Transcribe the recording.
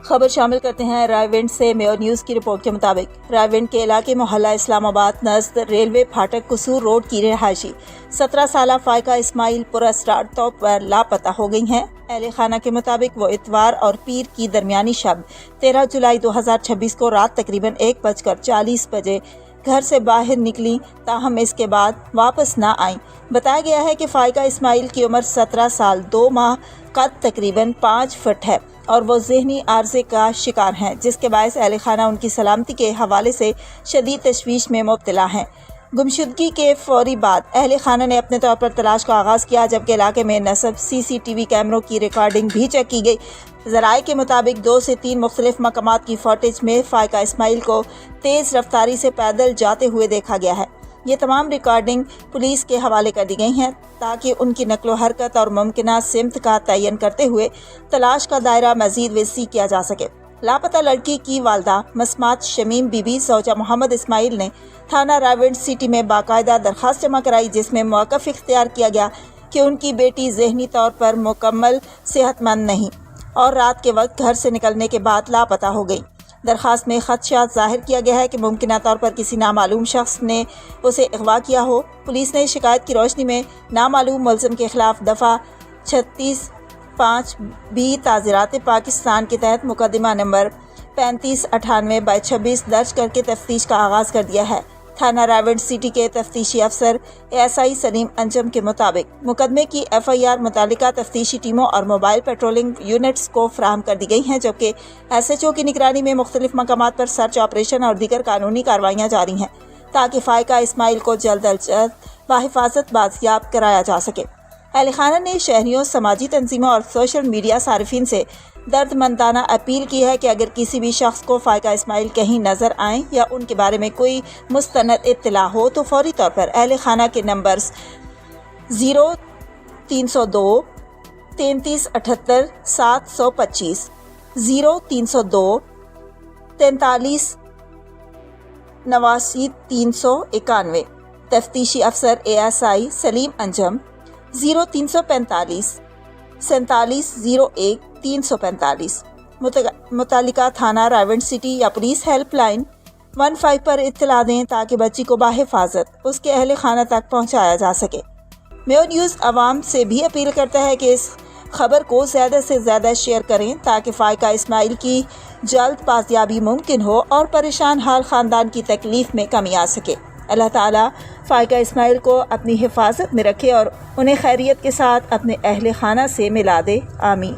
خبر شامل کرتے ہیں رائے سے۔ میو نیوز کی رپورٹ کے مطابق رائے کے علاقے محلہ اسلام آباد نزد ریلوے پھاٹک قصور روڈ کی رہائشی 17 سالہ فائقہ اسماعیل پراسرار طور پر لاپتہ ہو گئی ہیں۔ اہل خانہ کے مطابق وہ اتوار اور پیر کی درمیانی شب 13 جولائی 2026 کو رات تقریباً 1:40 بجے گھر سے باہر نکلی، تاہم اس کے بعد واپس نہ آئیں۔ بتایا گیا ہے کہ فائقہ اسماعیل کی عمر 17 سال 2 ماہ، قد تقریباً 5 فٹ ہے اور وہ ذہنی عارضے کا شکار ہیں، جس کے باعث اہل خانہ ان کی سلامتی کے حوالے سے شدید تشویش میں مبتلا ہیں۔ گمشدگی کے فوری بعد اہل خانہ نے اپنے طور پر تلاش کا آغاز کیا، جبکہ علاقے میں نصب CCTV کیمروں کی ریکارڈنگ بھی چیک کی گئی۔ ذرائع کے مطابق 2 سے 3 مختلف مقامات کی فوٹیج میں فائقہ اسماعیل کو تیز رفتاری سے پیدل جاتے ہوئے دیکھا گیا ہے۔ یہ تمام ریکارڈنگ پولیس کے حوالے کر دی گئی ہیں تاکہ ان کی نقل و حرکت اور ممکنہ سمت کا تعین کرتے ہوئے تلاش کا دائرہ مزید وسیع کیا جا سکے۔ لاپتہ لڑکی کی والدہ مسمات شمیم بی بی زوجہ محمد اسماعیل نے تھانہ رائے سٹی میں باقاعدہ درخواست جمع کرائی، جس میں موقف اختیار کیا گیا کہ ان کی بیٹی ذہنی طور پر مکمل صحت مند نہیں اور رات کے وقت گھر سے نکلنے کے بعد لاپتہ ہو گئی۔ درخواست میں خدشات ظاہر کیا گیا ہے کہ ممکنہ طور پر کسی نامعلوم شخص نے اسے اغوا کیا ہو۔ پولیس نے شکایت کی روشنی میں نامعلوم ملزم کے خلاف دفعہ 36(5)B تعزیرات پاکستان کے تحت مقدمہ نمبر 3598/26 درج کر کے تفتیش کا آغاز کر دیا ہے۔ تھانہ رائے سٹی کے تفتیشی افسر ASI سلیم انجم کے مطابق مقدمے کی FIR متعلقہ تفتیشی ٹیموں اور موبائل پیٹرولنگ یونٹس کو فراہم کر دی گئی ہیں، جبکہ SHO کی نگرانی میں مختلف مقامات پر سرچ آپریشن اور دیگر قانونی کارروائیاں جاری ہیں تاکہ فائقہ اسماعیل کو جلد از جلد بحفاظت بازیاب کرایا جا سکے۔ اہل خانہ نے شہریوں، سماجی تنظیموں اور سوشل میڈیا صارفین سے درد مندانہ اپیل کی ہے کہ اگر کسی بھی شخص کو فائقہ اسماعیل کہیں نظر آئیں یا ان کے بارے میں کوئی مستند اطلاع ہو تو فوری طور پر اہل خانہ کے نمبرز 0302 33 78 725 0302 43 89 391 تفتیشی افسر ASI سلیم انجم 0345 47 01 345 متعلقہ تھانہ رائے سٹی یا پولیس ہیلپ لائن 15 پر اطلاع دیں تاکہ بچی کو بحفاظت اس کے اہل خانہ تک پہنچایا جا سکے۔ میو نیوز عوام سے بھی اپیل کرتا ہے کہ اس خبر کو زیادہ سے زیادہ شیئر کریں تاکہ فائقہ اسماعیل کی جلد بازیابی ممکن ہو اور پریشان حال خاندان کی تکلیف میں کمی آ سکے۔ اللہ تعالیٰ فائقہ اسماعیل کو اپنی حفاظت میں رکھے اور انہیں خیریت کے ساتھ اپنے اہل خانہ سے ملا دے، آمین۔